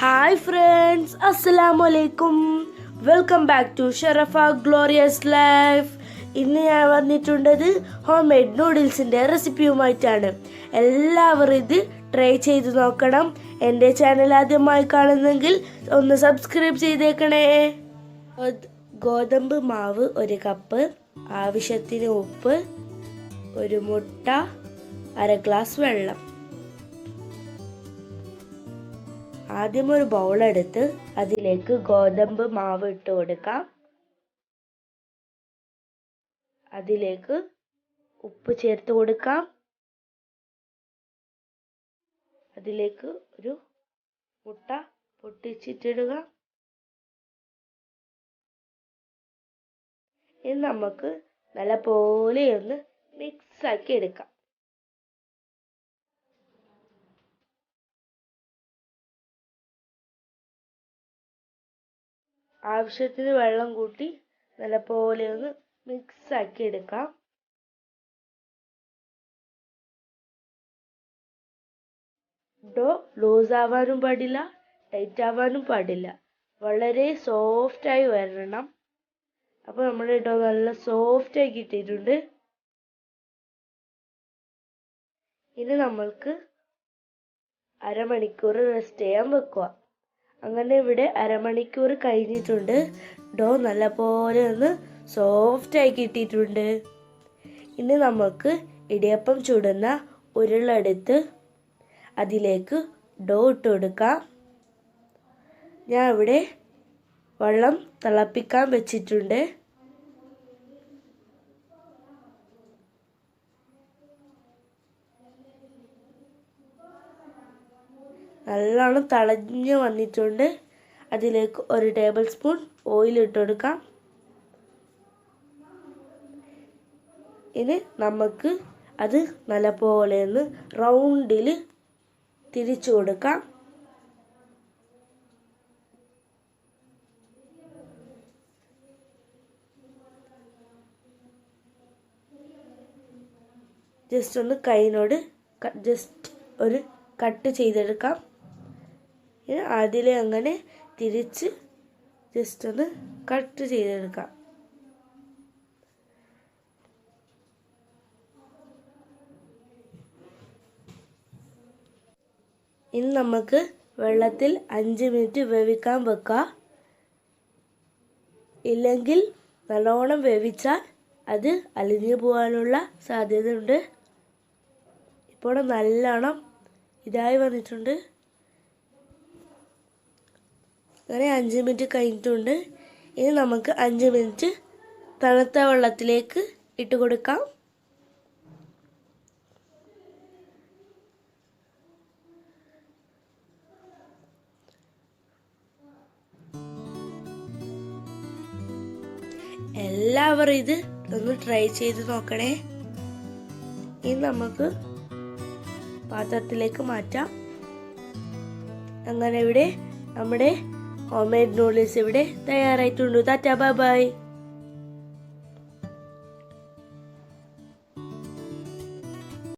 Hi friends, അസ്സലാമു അലൈക്കും. Welcome back to Sharafa glorious life. ഇന്ന് ഞാൻ വന്നിട്ടുള്ളത് ഹോം മെയ്ഡ് നൂഡിൽസിൻ്റെ റെസിപ്പിയുമായിട്ടാണ്. എല്ലാവരും ഇത് ട്രൈ ചെയ്ത് നോക്കണം. എൻ്റെ ചാനൽ ആദ്യമായി കാണുന്നെങ്കിൽ ഒന്ന് സബ്സ്ക്രൈബ് ചെയ്തേക്കണേ. ഗോതമ്പ് മാവ് 1 കപ്പ്, ആവശ്യത്തിന് ഉപ്പ്, ഒരു മുട്ട, 1/2 ഗ്ലാസ് വെള്ളം. ആദ്യം ഒരു ബൗളെടുത്ത് അതിലേക്ക് ഗോതമ്പ് മാവ് ഇട്ട് കൊടുക്കാം. അതിലേക്ക് ഉപ്പ് ചേർത്ത് കൊടുക്കാം. അതിലേക്ക് ഒരു മുട്ട പൊട്ടിച്ചിട്ടിടുക. ഇനി നമുക്ക് നല്ലപോലെ ഒന്ന് മിക്സ് ആക്കി എടുക്കാം. ആവശ്യത്തിന് വെള്ളം കൂട്ടി നല്ലപോലെ ഒന്ന് മിക്സ് ആക്കി എടുക്കാം. ഡോ ലൂസ് ആവാനും പാടില്ല, ടൈറ്റ് ആവാനും പാടില്ല. വളരെ സോഫ്റ്റായി വരണം. അപ്പോൾ നമ്മുടെ ഡോ നല്ല സോഫ്റ്റായി കിട്ടിയിട്ടുണ്ട്. ഇനി നമ്മൾക്ക് അരമണിക്കൂർ റെസ്റ്റ് ചെയ്യാൻ വെക്കുക. അങ്ങനെ ഇവിടെ അരമണിക്കൂർ കഴിഞ്ഞിട്ടുണ്ട്. ഡോ നല്ലപോലെ ഒന്ന് സോഫ്റ്റായി കിട്ടിയിട്ടുണ്ട്. ഇനി നമുക്ക് ഇടിയപ്പം ചുടുന്ന ഉരുളെടുത്ത് അതിലേക്ക് ഡോ ഇട്ട് കൊടുക്കാം. ഞാൻ ഇവിടെ വെള്ളം തിളപ്പിക്കാൻ വെച്ചിട്ടുണ്ട്. നല്ലോണം തിളഞ്ഞ് വന്നിട്ടുണ്ട്. അതിലേക്ക് 1 ടേബിൾ സ്പൂൺ ഓയിൽ ഇട്ട് കൊടുക്കാം. ഇനി നമുക്ക് അത് നല്ലപോലെ ഒന്ന് റൗണ്ടിൽ തിരിച്ചു കൊടുക്കാം. ജസ്റ്റ് ഒന്ന് കൈനോട് ജസ്റ്റ് ഒരു കട്ട് ചെയ്തെടുക്കാം. അതിലെ അങ്ങനെ തിരിച്ച് ജസ്റ്റ് ഒന്ന് കട്ട് ചെയ്തെടുക്കാം. ഇനി നമുക്ക് വെള്ളത്തിൽ 5 മിനിറ്റ് വേവിക്കാൻ വെക്കാം. ഇല്ലെങ്കിൽ നല്ലോണം വേവിച്ചാൽ അത് അലിഞ്ഞു പോകാനുള്ള സാധ്യതയുണ്ട്. ഇപ്പോൾ നല്ലോണം ഇതായി വന്നിട്ടുണ്ട്. അങ്ങനെ 5 മിനിറ്റ് കഴിഞ്ഞിട്ടുണ്ട്. ഇനി നമുക്ക് 5 മിനിറ്റ് തണുത്ത വെള്ളത്തിലേക്ക് ഇട്ട് കൊടുക്കാം. എല്ലാവരും ഇത് ഒന്ന് ട്രൈ ചെയ്ത് നോക്കണേ. ഇനി നമുക്ക് പാത്രത്തിലേക്ക് മാറ്റാം. അങ്ങനെ ഇവിടെ നമ്മുടെ ഹോം മെയ്ഡ് നൂഡിൽസ് ഇവിടെ തയ്യാറായിട്ടുണ്ട്. Tata, bye bye.